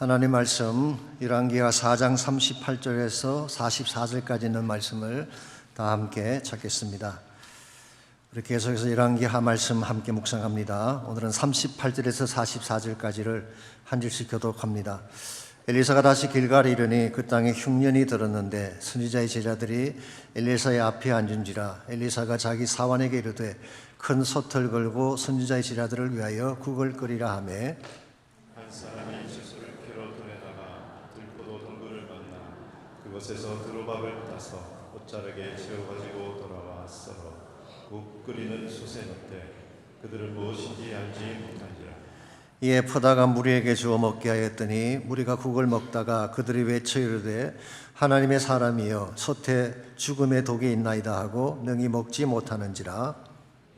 하나님 말씀 열왕기하 4장 38절에서 44절까지 있는 말씀을 다 함께 찾겠습니다. 우리 계속해서 열왕기하 말씀 함께 묵상합니다. 오늘은 38절에서 44절까지를 한 절씩 교독합니다. 엘리사가 다시 길갈에 이르니 그 땅에 흉년이 들었는데 선지자의 제자들이 엘리사의 앞에 앉은지라. 엘리사가 자기 사환에게 이르되 큰 솥을 걸고 선지자의 제자들을 위하여 국을 끓이라 하며 한 사람이 채소를 캐러 들에다가 들포도 덩굴을 만나 그곳에서 두루밥을 따서 옷자락에 채워가지고 돌아와 썰어 국 끓이는 솥에 넣되 그들은 무엇인지 알지 못한지라. 이에 포다가 무리에게 주어 먹게 하였더니 무리가 국을 먹다가 그들이 외쳐 이르되 하나님의 사람이여 솥에 죽음의 독이 있나이다 하고 능히 먹지 못하는지라.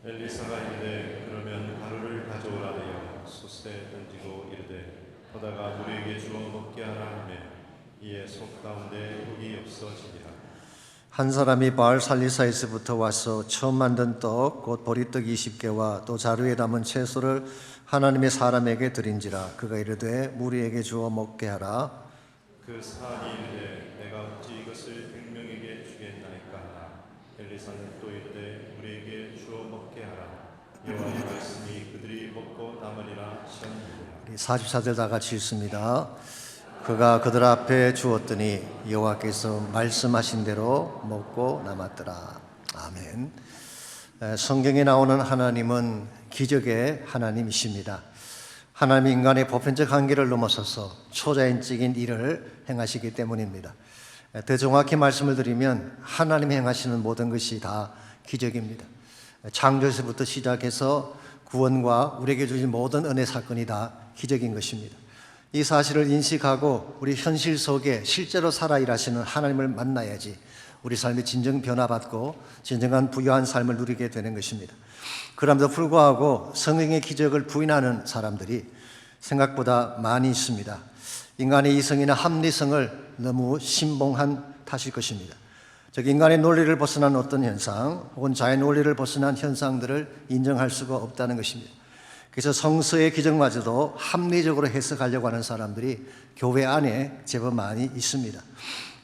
엘리사가 이르되 그러면 가루를 가져오라 하여 솥에 던지고 이르되 포다가 무리에게 주어 먹게 하라 하며 이에 솥 가운데 독이 없어지니라. 한 사람이 바알 살리사에서부터 와서 처음 만든 떡 곧 보리떡 20개와 또 자루에 담은 채소를 하나님의 사람에게 드린지라. 그가 이르되 무리에게 주어 먹게 하라. 그 사람이 이르되 내가 어찌 이것을 100명에게 주겠나이까 하나. 엘리사는 또 이르되 무리에게 주어 먹게 하라. 여호와의 말씀이 그들이 먹고 남으리라 하시니라. 44절 다 같이 읽습니다. 그가 그들 앞에 주었더니 여호와께서 말씀하신 대로 먹고 남았더라. 아멘. 성경에 나오는 하나님은 기적의 하나님이십니다. 하나님 인간의 보편적 한계를 넘어서서 초자연적인 일을 행하시기 때문입니다. 더 정확히 말씀을 드리면 하나님이 행하시는 모든 것이 다 기적입니다. 창조에서부터 시작해서 구원과 우리에게 주신 모든 은혜 사건이 다 기적인 것입니다. 이 사실을 인식하고 우리 현실 속에 실제로 살아 일하시는 하나님을 만나야지 우리 삶이 진정 변화받고 진정한 부유한 삶을 누리게 되는 것입니다. 그럼에도 불구하고 성경의 기적을 부인하는 사람들이 생각보다 많이 있습니다. 인간의 이성이나 합리성을 너무 신봉한 탓일 것입니다. 즉 인간의 논리를 벗어난 어떤 현상 혹은 자연 논리를 벗어난 현상들을 인정할 수가 없다는 것입니다. 그래서 성서의 기적마저도 합리적으로 해석하려고 하는 사람들이 교회 안에 제법 많이 있습니다.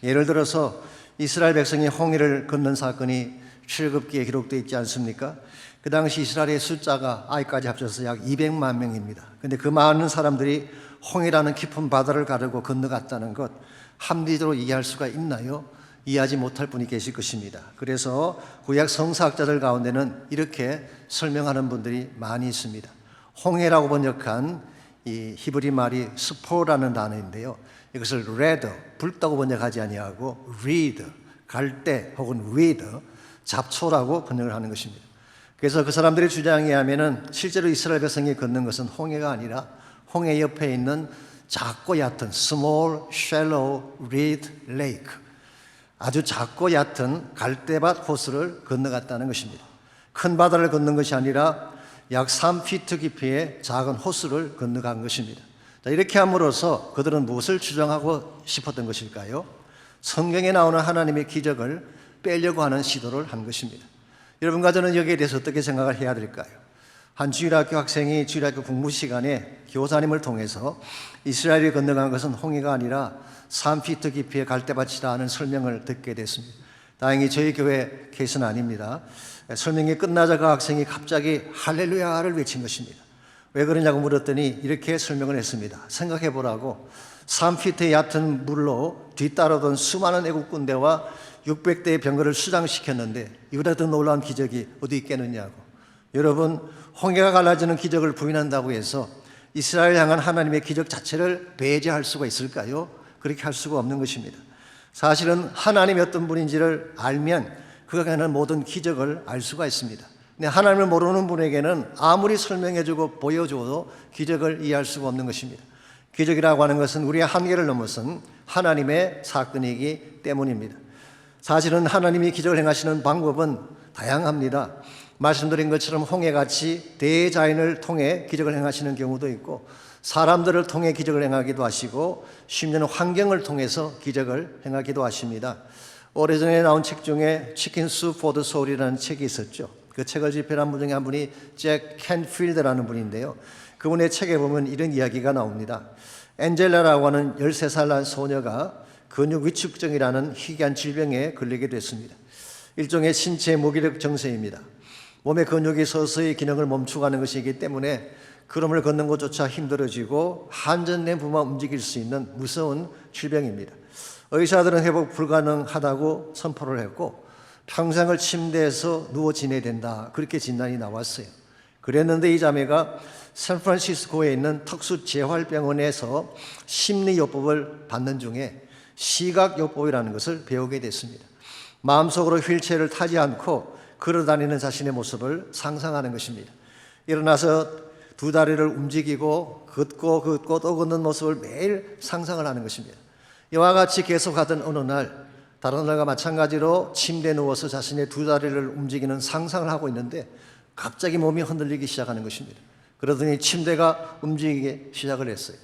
예를 들어서 이스라엘 백성이 홍해를 건넌 사건이 출애굽기에 기록되어 있지 않습니까? 그 당시 이스라엘의 숫자가 아이까지 합쳐서 약 200만 명입니다. 그런데 그 많은 사람들이 홍해라는 깊은 바다를 가르고 건너갔다는 것 합리적으로 이해할 수가 있나요? 이해하지 못할 분이 계실 것입니다. 그래서 구약 성사학자들 가운데는 이렇게 설명하는 분들이 많이 있습니다. 홍해라고 번역한 이 히브리 말이 스포라는 단어인데요. 이것을 read, 붉다고 번역하지 아니하고 read, 갈대 혹은 weed, 잡초라고 번역을 하는 것입니다. 그래서 그 사람들의 주장에 하면은 실제로 이스라엘 백성이 걷는 것은 홍해가 아니라 홍해 옆에 있는 작고 얕은 small, shallow, reed lake, 아주 작고 얕은 갈대밭 호수를 건너갔다는 것입니다. 큰 바다를 걷는 것이 아니라 약 3피트 깊이의 작은 호수를 건너간 것입니다. 자, 이렇게 함으로써 그들은 무엇을 주장하고 싶었던 것일까요? 성경에 나오는 하나님의 기적을 빼려고 하는 시도를 한 것입니다. 여러분과 저는 여기에 대해서 어떻게 생각을 해야 될까요? 한 주일학교 학생이 주일학교 공부 시간에 교사님을 통해서 이스라엘이 건너간 것은 홍해가 아니라 3피트 깊이의 갈대밭이라 하는 설명을 듣게 됐습니다. 다행히 저희 교회 케이스는 아닙니다. 설명이 끝나자 그 학생이 갑자기 할렐루야를 외친 것입니다. 왜 그러냐고 물었더니 이렇게 설명을 했습니다. 생각해 보라고 3피트의 얕은 물로 뒤따르던 수많은 애국 군대와 600대의 병거를 수장시켰는데 이보다 더 놀라운 기적이 어디 있겠느냐고. 여러분, 홍해가 갈라지는 기적을 부인한다고 해서 이스라엘 향한 하나님의 기적 자체를 배제할 수가 있을까요? 그렇게 할 수가 없는 것입니다. 사실은 하나님이 어떤 분인지를 알면 그가 하는 모든 기적을 알 수가 있습니다. 근데 하나님을 모르는 분에게는 아무리 설명해주고 보여줘도 기적을 이해할 수가 없는 것입니다. 기적이라고 하는 것은 우리의 한계를 넘어선 하나님의 사건이기 때문입니다. 사실은 하나님이 기적을 행하시는 방법은 다양합니다. 말씀드린 것처럼 홍해같이 대자연을 통해 기적을 행하시는 경우도 있고 사람들을 통해 기적을 행하기도 하시고 심지어는 환경을 통해서 기적을 행하기도 하십니다. 오래전에 나온 책 중에 치킨 수프 포 더 소울이라는 책이 있었죠. 그 책을 집필한 분 중에 한 분이 잭 캔필드라는 분인데요. 그분의 책에 보면 이런 이야기가 나옵니다. 엔젤라라고 하는 13살 난 소녀가 근육 위축증이라는 희귀한 질병에 걸리게 됐습니다. 일종의 신체 무기력 정세입니다. 몸의 근육이 서서히 기능을 멈추가는 것이기 때문에 걸음을 걷는 것조차 힘들어지고 한전내부만 움직일 수 있는 무서운 질병입니다. 의사들은 회복 불가능하다고 선포를 했고 평생을 침대에서 누워 지내야 된다, 그렇게 진단이 나왔어요. 그랬는데 이 자매가 샌프란시스코에 있는 특수재활병원에서 심리요법을 받는 중에 시각요법이라는 것을 배우게 됐습니다. 마음속으로 휠체어를 타지 않고 걸어다니는 자신의 모습을 상상하는 것입니다. 일어나서 두 다리를 움직이고 걷고 또 걷는 모습을 매일 상상을 하는 것입니다. 이와 같이 계속하던 어느 날 다른 날과 마찬가지로 침대에 누워서 자신의 두 다리를 움직이는 상상을 하고 있는데 갑자기 몸이 흔들리기 시작하는 것입니다. 그러더니 침대가 움직이기 시작을 했어요.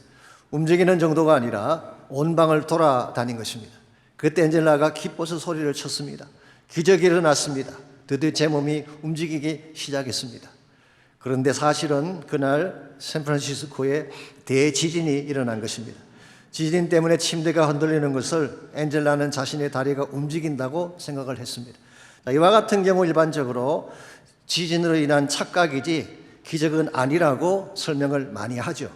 움직이는 정도가 아니라 온 방을 돌아다닌 것입니다. 그때 엔젤라가 기뻐서 소리를 쳤습니다. 기적이 일어났습니다. 드디어 제 몸이 움직이기 시작했습니다. 그런데 사실은 그날 샌프란시스코에 대지진이 일어난 것입니다. 지진 때문에 침대가 흔들리는 것을 엔젤라는 자신의 다리가 움직인다고 생각을 했습니다. 이와 같은 경우 일반적으로 지진으로 인한 착각이지 기적은 아니라고 설명을 많이 하죠.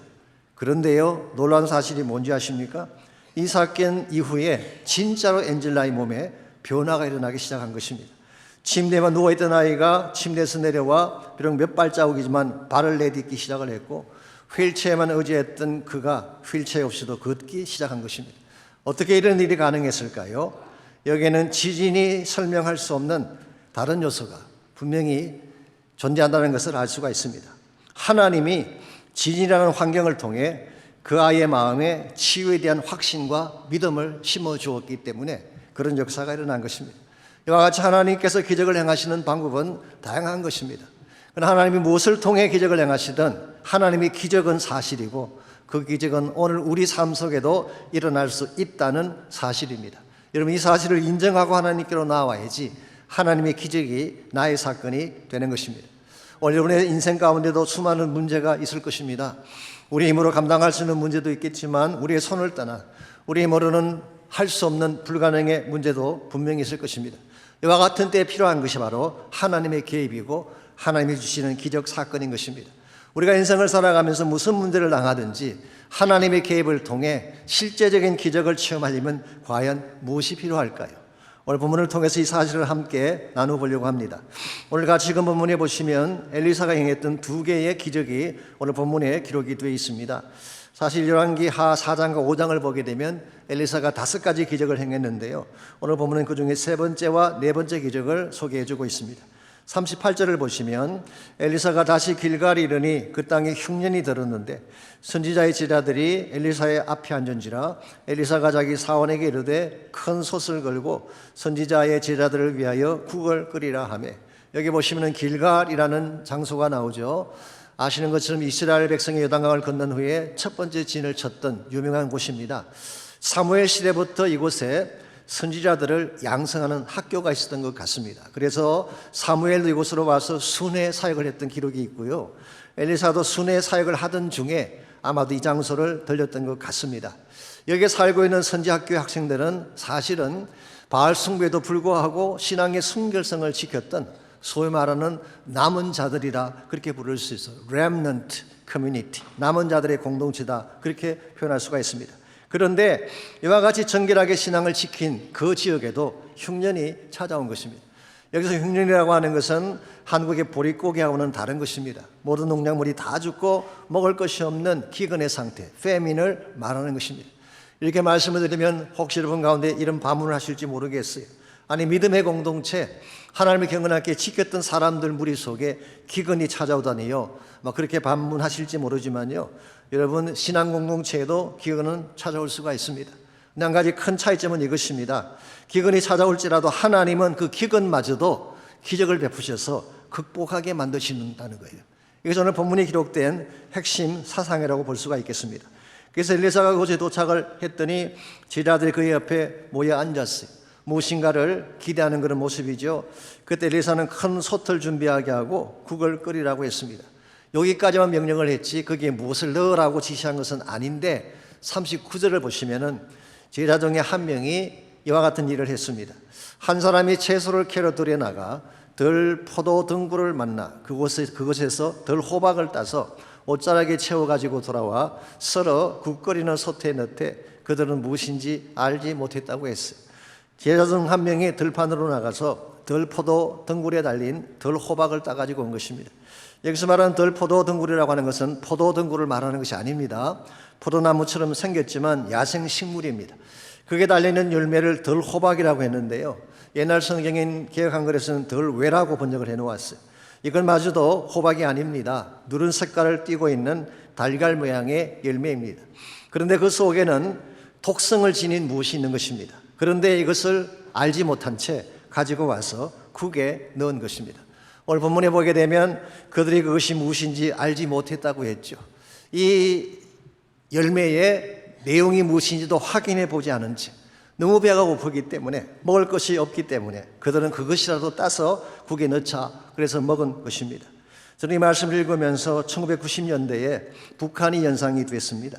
그런데요, 놀라운 사실이 뭔지 아십니까? 이 사건 이후에 진짜로 엔젤라의 몸에 변화가 일어나기 시작한 것입니다. 침대에만 누워있던 아이가 침대에서 내려와 비록 몇 발자국이지만 발을 내딛기 시작을 했고 휠체어만 의지했던 그가 휠체어 없이도 걷기 시작한 것입니다. 어떻게 이런 일이 가능했을까요? 여기에는 지진이 설명할 수 없는 다른 요소가 분명히 존재한다는 것을 알 수가 있습니다. 하나님이 지진이라는 환경을 통해 그 아이의 마음에 치유에 대한 확신과 믿음을 심어주었기 때문에 그런 역사가 일어난 것입니다. 이와 같이 하나님께서 기적을 행하시는 방법은 다양한 것입니다. 그러나 하나님이 무엇을 통해 기적을 행하시든 하나님의 기적은 사실이고 그 기적은 오늘 우리 삶 속에도 일어날 수 있다는 사실입니다. 여러분, 이 사실을 인정하고 하나님께로 나와야지 하나님의 기적이 나의 사건이 되는 것입니다. 오늘 여러분의 인생 가운데도 수많은 문제가 있을 것입니다. 우리 힘으로 감당할 수 있는 문제도 있겠지만 우리의 손을 떠나 우리 힘으로는 할 수 없는 불가능의 문제도 분명히 있을 것입니다. 이와 같은 때에 필요한 것이 바로 하나님의 개입이고 하나님이 주시는 기적 사건인 것입니다. 우리가 인생을 살아가면서 무슨 문제를 당하든지 하나님의 개입을 통해 실제적인 기적을 체험하려면 과연 무엇이 필요할까요? 오늘 본문을 통해서 이 사실을 함께 나눠보려고 합니다. 오늘 같이 읽은 본문에 보시면 엘리사가 행했던 두 개의 기적이 오늘 본문에 기록이 되어 있습니다. 사실 열왕기하 4장과 5장을 보게 되면 엘리사가 5가지 기적을 행했는데요, 오늘 본문은 그중에 세 번째와 네 번째 기적을 소개해주고 있습니다. 38절을 보시면 엘리사가 다시 길갈에 이르니 그 땅에 흉년이 들었는데 선지자의 제자들이 엘리사의 앞에 앉은지라 엘리사가 자기 사원에게 이르되 큰 솥을 걸고 선지자의 제자들을 위하여 국을 끓이라 하매, 여기 보시면 길갈이라는 장소가 나오죠. 아시는 것처럼 이스라엘 백성이 요단강을 건넌 후에 첫 번째 진을 쳤던 유명한 곳입니다. 사무엘 시대부터 이곳에 선지자들을 양성하는 학교가 있었던 것 같습니다. 그래서 사무엘도 이곳으로 와서 순회 사역을 했던 기록이 있고요, 엘리사도 순회 사역을 하던 중에 아마도 이 장소를 들렸던 것 같습니다. 여기에 살고 있는 선지학교의 학생들은 사실은 바알 숭배에도 불구하고 신앙의 순결성을 지켰던 소위 말하는 남은 자들이라 그렇게 부를 수 있어요. Remnant Community, 남은 자들의 공동체다, 그렇게 표현할 수가 있습니다. 그런데 이와 같이 정결하게 신앙을 지킨 그 지역에도 흉년이 찾아온 것입니다. 여기서 흉년이라고 하는 것은 한국의 보릿고개하고는 다른 것입니다. 모든 농작물이 다 죽고 먹을 것이 없는 기근의 상태, 페민을 말하는 것입니다. 이렇게 말씀을 드리면 혹시 여러분 가운데 이런 반문을 하실지 모르겠어요. 아니, 믿음의 공동체, 하나님의 경건하게 지켰던 사람들 무리 속에 기근이 찾아오다니요, 그렇게 반문하실지 모르지만요, 여러분 신앙 공동체에도 기근은 찾아올 수가 있습니다. 근데 한 가지 큰 차이점은 이것입니다. 기근이 찾아올지라도 하나님은 그 기근마저도 기적을 베푸셔서 극복하게 만드신다는 거예요. 이것이 오늘 본문에 기록된 핵심 사상이라고 볼 수가 있겠습니다. 그래서 엘리사가 그곳에 도착을 했더니 제자들이 그의 옆에 모여 앉았어요. 무엇인가를 기대하는 그런 모습이죠. 그때 엘리사는 큰 솥을 준비하게 하고 국을 끓이라고 했습니다. 여기까지만 명령을 했지 거기에 무엇을 넣으라고 지시한 것은 아닌데 39절을 보시면은 제자 중에 한 명이 이와 같은 일을 했습니다. 한 사람이 채소를 캐러 들여 나가 덜 포도 등굴을 만나 그곳에서 덜 호박을 따서 옷자락에 채워 가지고 돌아와 썰어 국거리는 솥에 넣되 그들은 무엇인지 알지 못했다고 했어요. 제자 중 한 명이 들판으로 나가서 덜 포도 등굴에 달린 덜 호박을 따가지고 온 것입니다. 여기서 말하는 덜 포도 등굴이라고 하는 것은 포도 등굴을 말하는 것이 아닙니다. 포도나무처럼 생겼지만 야생 식물입니다. 그게 달리는 열매를 덜 호박이라고 했는데요. 옛날 성경인 개역한글에서는 덜 외라고 번역을 해놓았어요. 이건 마저도 호박이 아닙니다. 누런 색깔을 띠고 있는 달걀 모양의 열매입니다. 그런데 그 속에는 독성을 지닌 무엇이 있는 것입니다. 그런데 이것을 알지 못한 채 가지고 와서 국에 넣은 것입니다. 오늘 본문에 보게 되면 그들이 그것이 무엇인지 알지 못했다고 했죠. 이 열매의 내용이 무엇인지도 확인해 보지 않은 채 너무 배가 고프기 때문에 먹을 것이 없기 때문에 그들은 그것이라도 따서 국에 넣자 그래서 먹은 것입니다. 저는 이 말씀을 읽으면서 1990년대에 북한이 연상이 됐습니다.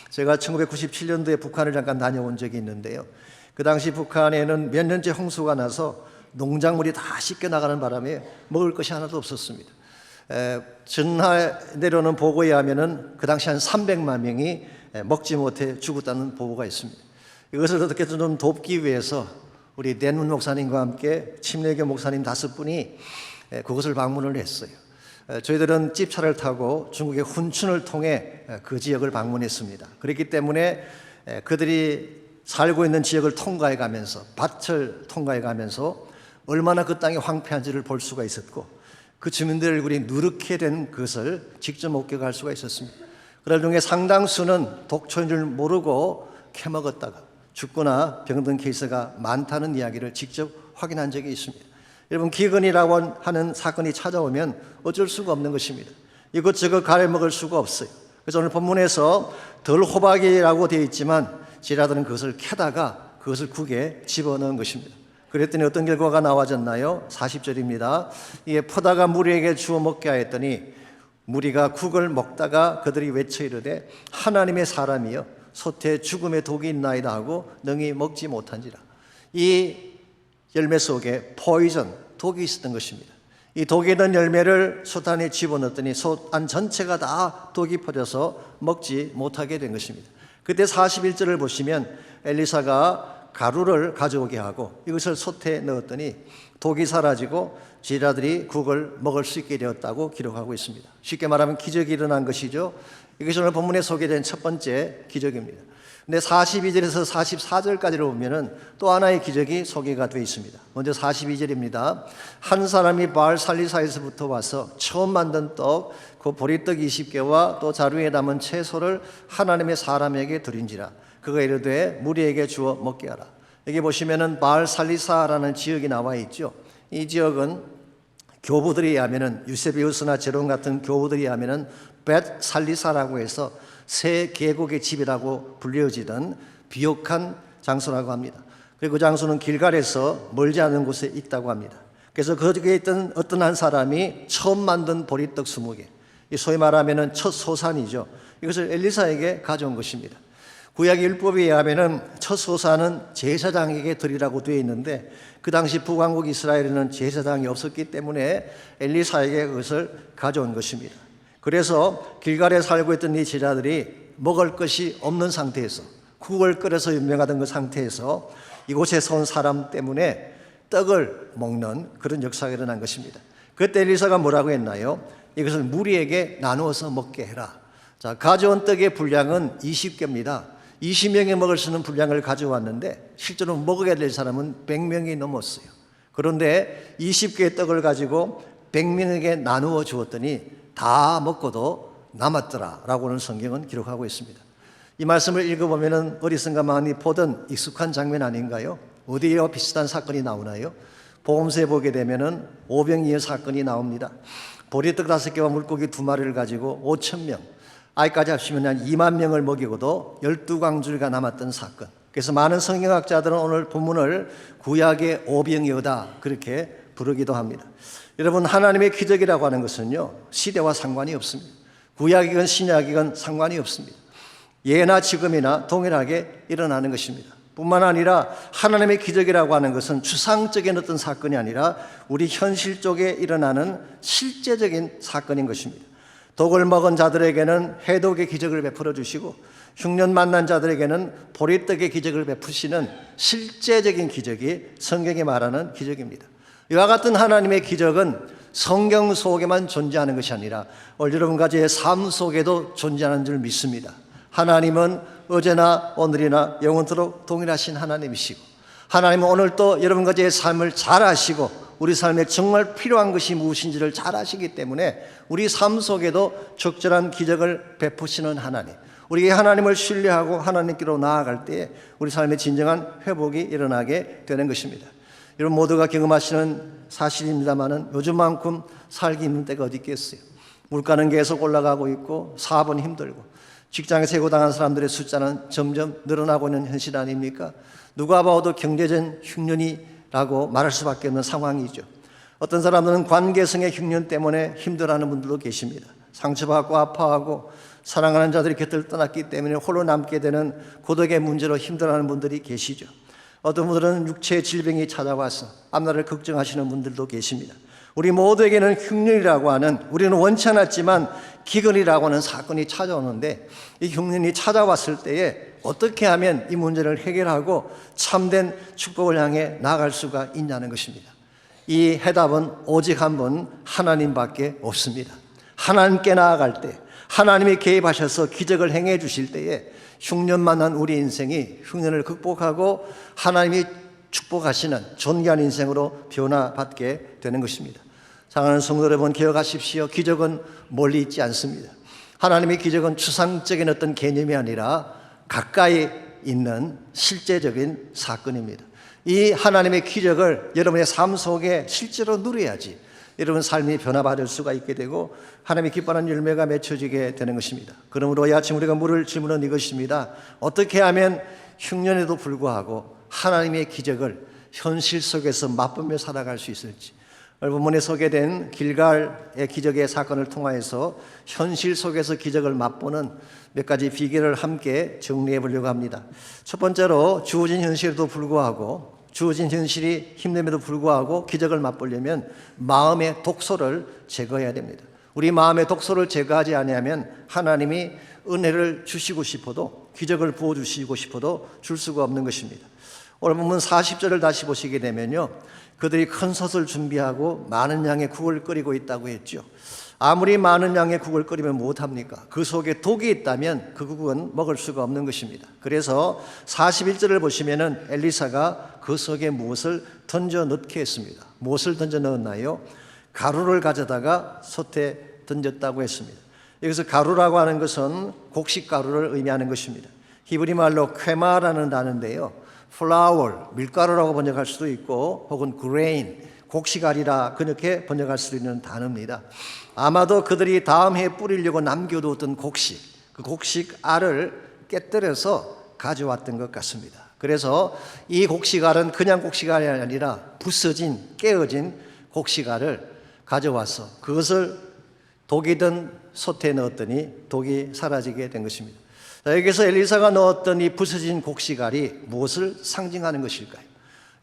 제가 1997년도에 북한을 잠깐 다녀온 적이 있는데요. 그 당시 북한에는 몇 년째 홍수가 나서 농작물이 다 씻겨 나가는 바람에 먹을 것이 하나도 없었습니다. 전하 내려오는 보고에 의하면은 그 당시 한 300만 명이 먹지 못해 죽었다는 보고가 있습니다. 이것을 어떻게든 좀 돕기 위해서 우리 댄문 목사님과 함께 침례교 목사님 5분이 그곳을 방문을 했어요. 저희들은 찝차를 타고 중국의 훈춘을 통해 그 지역을 방문했습니다. 그렇기 때문에 그들이 살고 있는 지역을 통과해 가면서 밭을 통과해 가면서 얼마나 그 땅이 황폐한지를 볼 수가 있었고 그 주민들의 얼굴이 누렇게 된 것을 직접 목격할 수가 있었습니다. 그들 중에 상당수는 독초인 줄 모르고 캐먹었다가 죽거나 병든 케이스가 많다는 이야기를 직접 확인한 적이 있습니다. 여러분, 기근이라고 하는 사건이 찾아오면 어쩔 수가 없는 것입니다. 이것저것 가려먹을 수가 없어요. 그래서 오늘 본문에서 덜 호박이라고 되어 있지만 제자들은 그것을 캐다가 그것을 국에 집어넣은 것입니다. 그랬더니 어떤 결과가 나와졌나요? 40절입니다. 이에 퍼다가 무리에게 주어 먹게 하였더니 무리가 국을 먹다가 그들이 외쳐 이르되 하나님의 사람이여 솥에 죽음의 독이 있나이다 하고 능히 먹지 못한지라. 이 열매 속에 포이전, 독이 있었던 것입니다. 이 독이 있는 열매를 솥 안에 집어넣었더니 솥 안 전체가 다 독이 퍼져서 먹지 못하게 된 것입니다. 그때 41절을 보시면 엘리사가 가루를 가져오게 하고 이것을 솥에 넣었더니 독이 사라지고 제자들이 국을 먹을 수 있게 되었다고 기록하고 있습니다. 쉽게 말하면 기적이 일어난 것이죠. 이것이 오늘 본문에 소개된 첫 번째 기적입니다. 근데 42절에서 44절까지를 보면은 또 하나의 기적이 소개가 되어 있습니다. 먼저 42절입니다. 한 사람이 바알 살리사에서부터 와서 처음 만든 떡, 그 보리떡 20개와 또 자루에 담은 채소를 하나님의 사람에게 드린지라. 그가 이르되 무리에게 주어 먹게 하라. 여기 보시면은 바알 살리사라는 지역이 나와 있죠. 이 지역은 교부들이 하면은 유세비우스나 제론 같은 교부들이 하면은 벳 살리사라고 해서 새 계곡의 집이라고 불려지던 비옥한 장소라고 합니다. 그리고 그 장소는 길갈에서 멀지 않은 곳에 있다고 합니다. 그래서 거기에 있던 어떤 한 사람이 처음 만든 보리떡 20개, 소위 말하면 첫 소산이죠. 이것을 엘리사에게 가져온 것입니다. 구약 율법에 의하면 첫 소산은 제사장에게 드리라고 되어 있는데 그 당시 북왕국 이스라엘에는 제사장이 없었기 때문에 엘리사에게 그것을 가져온 것입니다. 그래서 길갈에 살고 있던 이 제자들이 먹을 것이 없는 상태에서 국을 끓여서 유명하던 그 상태에서 이곳에서 온 사람 때문에 떡을 먹는 그런 역사가 일어난 것입니다. 그때 엘리사가 뭐라고 했나요? 이것을 무리에게 나누어서 먹게 해라. 자, 가져온 떡의 분량은 20개입니다. 20명이 먹을 수 있는 분량을 가져왔는데 실제로 먹어야 될 사람은 100명이 넘었어요. 그런데 20개의 떡을 가지고 100명에게 나누어 주었더니 다 먹고도 남았더라라고는 성경은 기록하고 있습니다. 이 말씀을 읽어보면 어리석은 마음이 보던 익숙한 장면 아닌가요? 어디에요? 비슷한 사건이 나오나요? 복음서에 보게 되면은 오병이어 사건이 나옵니다. 보리떡 5개와 물고기 2마리를 가지고 5,000명, 아이까지 합치면 한 2만 명을 먹이고도 12광주리가 남았던 사건. 그래서 많은 성경학자들은 오늘 본문을 구약의 오병이어다 그렇게 부르기도 합니다. 여러분, 하나님의 기적이라고 하는 것은요, 시대와 상관이 없습니다. 구약이건 신약이건 상관이 없습니다. 예나 지금이나 동일하게 일어나는 것입니다. 뿐만 아니라 하나님의 기적이라고 하는 것은 추상적인 어떤 사건이 아니라 우리 현실 속에 일어나는 실제적인 사건인 것입니다. 독을 먹은 자들에게는 해독의 기적을 베풀어 주시고 흉년 만난 자들에게는 보리떡의 기적을 베푸시는 실제적인 기적이 성경이 말하는 기적입니다. 이와 같은 하나님의 기적은 성경 속에만 존재하는 것이 아니라 오늘 여러분과 제 삶 속에도 존재하는 줄 믿습니다. 하나님은 어제나 오늘이나 영원토록 동일하신 하나님이시고, 하나님은 오늘도 여러분과 제 삶을 잘 아시고 우리 삶에 정말 필요한 것이 무엇인지를 잘 아시기 때문에 우리 삶 속에도 적절한 기적을 베푸시는 하나님, 우리가 하나님을 신뢰하고 하나님께로 나아갈 때에 우리 삶에 진정한 회복이 일어나게 되는 것입니다. 여러분 모두가 경험하시는 사실입니다만은 요즘만큼 살기 힘든 때가 어디 있겠어요. 물가는 계속 올라가고 있고 사업은 힘들고 직장에서 해고당한 사람들의 숫자는 점점 늘어나고 있는 현실 아닙니까? 누가 봐도 경제적 흉년이라고 말할 수밖에 없는 상황이죠. 어떤 사람들은 관계성의 흉년 때문에 힘들어하는 분들도 계십니다. 상처받고 아파하고 사랑하는 자들이 곁을 떠났기 때문에 홀로 남게 되는 고독의 문제로 힘들어하는 분들이 계시죠. 어떤 분들은 육체의 질병이 찾아와서 앞날을 걱정하시는 분들도 계십니다. 우리 모두에게는 흉년이라고 하는, 우리는 원치 않았지만 기근이라고 하는 사건이 찾아오는데, 이 흉년이 찾아왔을 때에 어떻게 하면 이 문제를 해결하고 참된 축복을 향해 나아갈 수가 있냐는 것입니다. 이 해답은 오직 한 분 하나님밖에 없습니다. 하나님께 나아갈 때, 하나님이 개입하셔서 기적을 행해 주실 때에 흉년 만난 우리 인생이 흉년을 극복하고 하나님이 축복하시는 존귀한 인생으로 변화받게 되는 것입니다. 사랑하는 성도 여러분, 기억하십시오. 기적은 멀리 있지 않습니다. 하나님의 기적은 추상적인 어떤 개념이 아니라 가까이 있는 실제적인 사건입니다. 이 하나님의 기적을 여러분의 삶 속에 실제로 누려야지 여러분 삶이 변화받을 수가 있게 되고 하나님의 기뻐하는 열매가 맺혀지게 되는 것입니다. 그러므로 이 아침 우리가 물을 질문은 이것입니다. 어떻게 하면 흉년에도 불구하고 하나님의 기적을 현실 속에서 맛보며 살아갈 수 있을지, 오늘 본문에 소개된 길갈의 기적의 사건을 통하여서 현실 속에서 기적을 맛보는 몇 가지 비결을 함께 정리해 보려고 합니다. 첫 번째로 주어진 현실에도 불구하고, 주어진 현실이 힘듦에도 불구하고 기적을 맛보려면 마음의 독소를 제거해야 됩니다. 우리 마음의 독소를 제거하지 아니하면 하나님이 은혜를 주시고 싶어도, 기적을 부어주시고 싶어도 줄 수가 없는 것입니다. 오늘 본문 40절을 다시 보시게 되면요, 그들이 큰 솥을 준비하고 많은 양의 국을 끓이고 있다고 했죠. 아무리 많은 양의 국을 끓이면 못합니까? 그 속에 독이 있다면 그 국은 먹을 수가 없는 것입니다. 그래서 41절을 보시면은 엘리사가 그 속에 무엇을 던져 넣게 했습니다. 무엇을 던져 넣었나요? 가루를 가져다가 솥에 던졌다고 했습니다. 여기서 가루라고 하는 것은 곡식 가루를 의미하는 것입니다. 히브리 말로 쾌마라는 단어인데요, flour, 밀가루라고 번역할 수도 있고 혹은 grain, 곡식알이라 그렇게 번역할 수 있는 단어입니다. 아마도 그들이 다음 해에 뿌리려고 남겨두었던 곡식, 그 곡식알을 깨뜨려서 가져왔던 것 같습니다. 그래서 이 곡식알은 그냥 곡식알이 아니라 부서진, 깨어진 곡식알을 가져와서 그것을 독이 든 솥에 넣었더니 독이 사라지게 된 것입니다. 자, 여기서 엘리사가 넣었던 이 부서진 곡식알이 무엇을 상징하는 것일까요?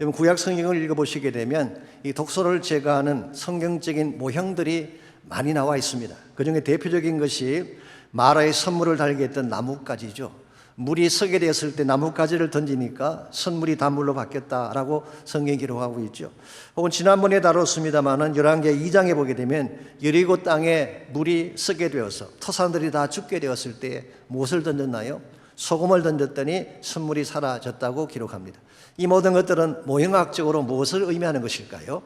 여러분 구약 성경을 읽어보시게 되면 이 독소를 제거하는 성경적인 모형들이 많이 나와 있습니다. 그 중에 대표적인 것이 마라의 선물을 달게 했던 나뭇가지죠. 물이 서게 되었을 때 나뭇가지를 던지니까 선물이 단물로 바뀌었다라고 성경이 기록하고 있죠. 혹은 지난번에 다뤘습니다마는 열왕기하 2장에 보게 되면 여리고 땅에 물이 서게 되어서 토산들이 다 죽게 되었을 때 무엇을 던졌나요? 소금을 던졌더니 선물이 사라졌다고 기록합니다. 이 모든 것들은 모형학적으로 무엇을 의미하는 것일까요?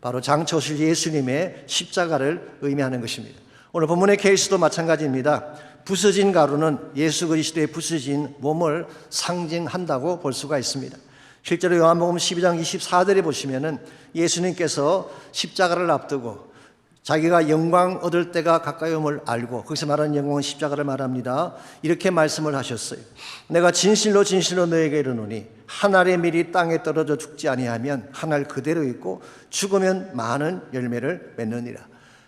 바로 장초실 예수님의 십자가를 의미하는 것입니다. 오늘 본문의 케이스도 마찬가지입니다. 부서진 가루는 예수 그리스도의 부서진 몸을 상징한다고 볼 수가 있습니다. 실제로 요한복음 12장 24절에 보시면은 예수님께서 십자가를 앞두고 자기가 영광 얻을 때가 가까이 om을 알고, 거기서 말하는 영광은 십자가를 말합니다. 이렇게 말씀을 하셨어요. 내가 진실로 진실로 너에게 이르노니 한 알의 밀이 땅에 떨어져 죽지 아니하면 한 알 그대로 있고 죽으면 많은 열매를 맺느니라.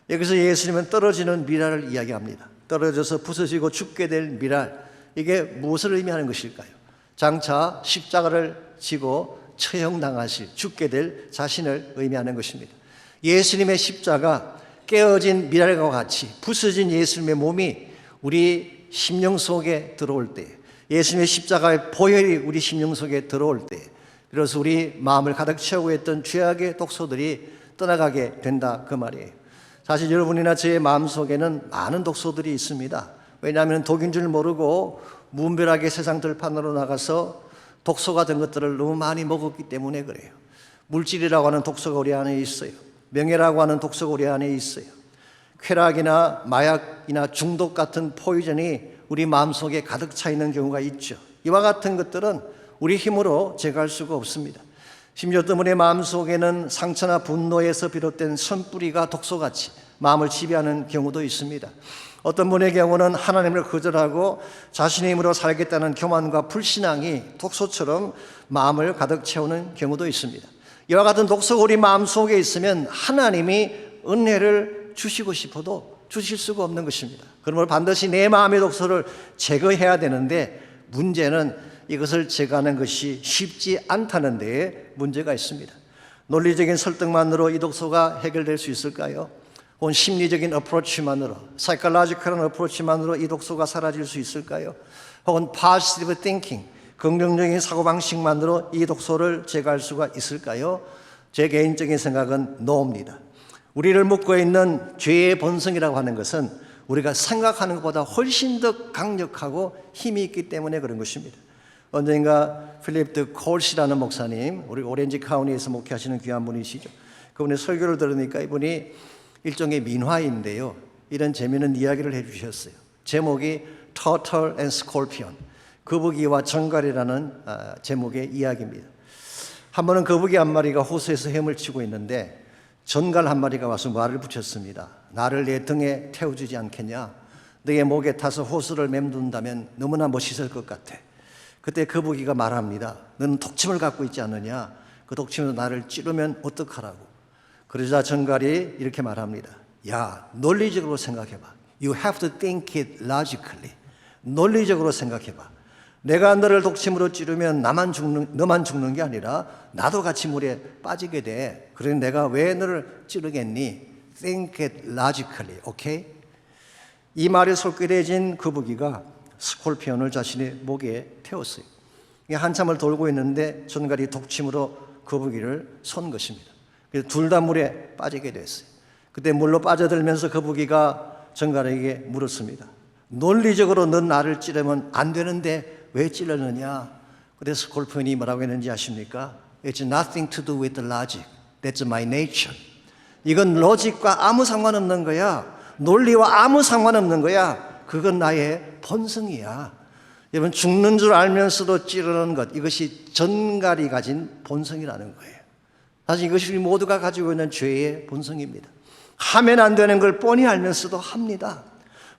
여기서 예수님은 떨어지는 밀알을 이야기합니다. 떨어져서 부서지고 죽게 될 밀알, 이게 무엇을 의미하는 것일까요? 장차 십자가를 지고 처형당하실, 죽게 될 자신을 의미하는 것입니다. 예수님의 십자가, 깨어진 밀알과 같이 부서진 예수님의 몸이 우리 심령 속에 들어올 때, 예수님의 십자가의 보혈이 우리 심령 속에 들어올 때, 비로소 우리 마음을 가득 채우고 있던 죄악의 독소들이 떠나가게 된다, 그 말이에요. 사실 여러분이나 제 마음 속에는 많은 독소들이 있습니다. 왜냐하면 독인 줄 모르고 무분별하게 세상 들판으로 나가서 독소가 된 것들을 너무 많이 먹었기 때문에 그래요. 물질이라고 하는 독소가 우리 안에 있어요. 명예라고 하는 독소가 우리 안에 있어요. 쾌락이나 마약이나 중독 같은 포이즌이 우리 마음속에 가득 차 있는 경우가 있죠. 이와 같은 것들은 우리 힘으로 제거할 수가 없습니다. 심지어 또 우리 마음속에는 상처나 분노에서 비롯된 선뿌리가 독소같이 마음을 지배하는 경우도 있습니다. 어떤 분의 경우는 하나님을 거절하고 자신의 힘으로 살겠다는 교만과 불신앙이 독소처럼 마음을 가득 채우는 경우도 있습니다. 이와 같은 독소가 우리 마음속에 있으면 하나님이 은혜를 주시고 싶어도 주실 수가 없는 것입니다. 그러므로 반드시 내 마음의 독소를 제거해야 되는데, 문제는 이것을 제거하는 것이 쉽지 않다는 데에 문제가 있습니다. 논리적인 설득만으로 이 독소가 해결될 수 있을까요? 혹은 심리적인 어프로치만으로, 사이콜로지컬한 어프로치만으로 이 독소가 사라질 수 있을까요? 혹은 positive thinking, 긍정적인 사고방식만으로 이 독소를 제거할 수가 있을까요? 제 개인적인 생각은 no입니다. 우리를 묶고 있는 죄의 본성이라고 하는 것은 우리가 생각하는 것보다 훨씬 더 강력하고 힘이 있기 때문에 그런 것입니다. 언젠가 필립 드 콜시라는 목사님, 우리 오렌지 카운티에서 목회하시는 귀한 분이시죠. 그분의 설교를 들으니까 이분이 일종의 민화인데요, 이런 재미있는 이야기를 해주셨어요. 제목이 Turtle and Scorpion, 거북이와 정갈이라는 제목의 이야기입니다. 한 번은 거북이 한 마리가 호수에서 헤엄을 치고 있는데 전갈 한 마리가 와서 말을 붙였습니다. 나를 내 등에 태워주지 않겠냐? 너의 목에 타서 호수를 맴돈다면 너무나 멋있을 것 같아. 그때 거북이가 말합니다. 너는 독침을 갖고 있지 않느냐? 그 독침으로 나를 찌르면 어떡하라고? 그러자 전갈이 이렇게 말합니다. 야, 논리적으로 생각해봐. You have to think it logically. 논리적으로 생각해봐. 내가 너를 독침으로 찌르면 너만 죽는 게 아니라 나도 같이 물에 빠지게 돼. 그러니 내가 왜 너를 찌르겠니? Think it logically, okay? 이 말에 솔깃해진 거북이가 스콜피온을 자신의 목에 태웠어요. 한참을 돌고 있는데 전갈이 독침으로 거북이를 쏜 것입니다. 그래서 둘 다 물에 빠지게 됐어요. 그때 물로 빠져들면서 거북이가 전갈에게 물었습니다. 논리적으로 넌 나를 찌르면 안 되는데 왜 찔렀느냐? 그래서 스콜피온이 뭐라고 했는지 아십니까? It's nothing to do with the logic. That's my nature. 이건 로직과 아무 상관없는 거야. 논리와 아무 상관없는 거야. 그건 나의 본성이야. 여러분, 죽는 줄 알면서도 찌르는 것, 이것이 전갈이 가진 본성이라는 거예요. 사실 이것이 우리 모두가 가지고 있는 죄의 본성입니다. 하면 안 되는 걸 뻔히 알면서도 합니다.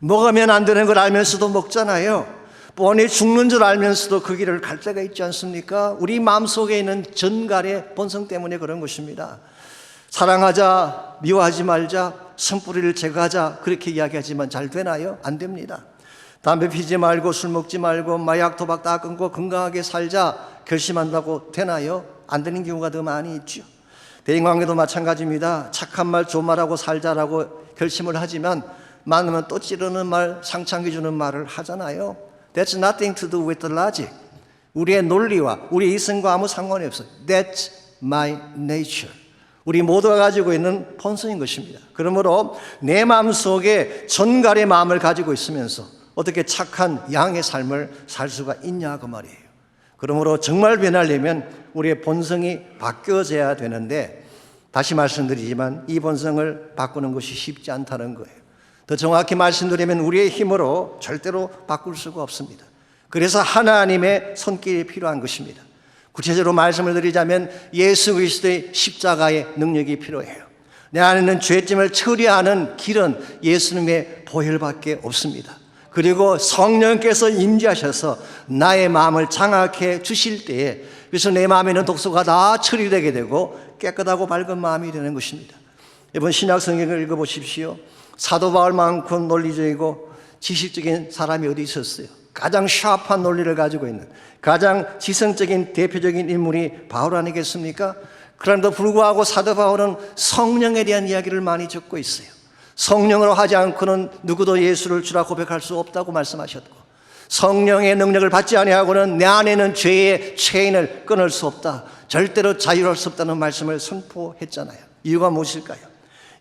먹으면 안 되는 걸 알면서도 먹잖아요. 뻔히 죽는 줄 알면서도 그 길을 갈 때가 있지 않습니까? 우리 마음속에 있는 전갈의 본성 때문에 그런 것입니다. 사랑하자, 미워하지 말자, 선뿌리를 제거하자, 그렇게 이야기하지만 잘 되나요? 안 됩니다. 담배 피지 말고 술 먹지 말고 마약 도박 다 끊고 건강하게 살자 결심한다고 되나요? 안 되는 경우가 더 많이 있죠. 대인관계도 마찬가지입니다. 착한 말, 좋은 말하고 살자라고 결심을 하지만 많으면 또 찌르는 말, 상처 주는 말을 하잖아요. That's nothing to do with the logic. 우리의 논리와 우리의 이성과 아무 상관이 없어요. That's my nature. 우리 모두가 가지고 있는 본성인 것입니다. 그러므로 내 마음속에 전갈의 마음을 가지고 있으면서 어떻게 착한 양의 삶을 살 수가 있냐 그 말이에요. 그러므로 정말 변하려면 우리의 본성이 바뀌어져야 되는데, 다시 말씀드리지만 이 본성을 바꾸는 것이 쉽지 않다는 거예요. 더 정확히 말씀드리면 우리의 힘으로 절대로 바꿀 수가 없습니다. 그래서 하나님의 손길이 필요한 것입니다. 구체적으로 말씀을 드리자면 예수 그리스도의 십자가의 능력이 필요해요. 내 안에 있는 죄짐을 처리하는 길은 예수님의 보혈밖에 없습니다. 그리고 성령께서 임재하셔서 나의 마음을 장악해 주실 때에, 그래서 내 마음에 있는 독소가 다 처리되게 되고 깨끗하고 밝은 마음이 되는 것입니다. 이번 신약 성경을 읽어보십시오. 사도 바울만큼 논리적이고 지식적인 사람이 어디 있었어요? 가장 샤프한 논리를 가지고 있는, 가장 지성적인 대표적인 인물이 바울 아니겠습니까? 그런데도 불구하고 사도 바울은 성령에 대한 이야기를 많이 적고 있어요. 성령으로 하지 않고는 누구도 예수를 주라 고백할 수 없다고 말씀하셨고, 성령의 능력을 받지 아니하고는 내 안에 있는 죄의 체인을 끊을 수 없다, 절대로 자유할 수 없다는 말씀을 선포했잖아요. 이유가 무엇일까요?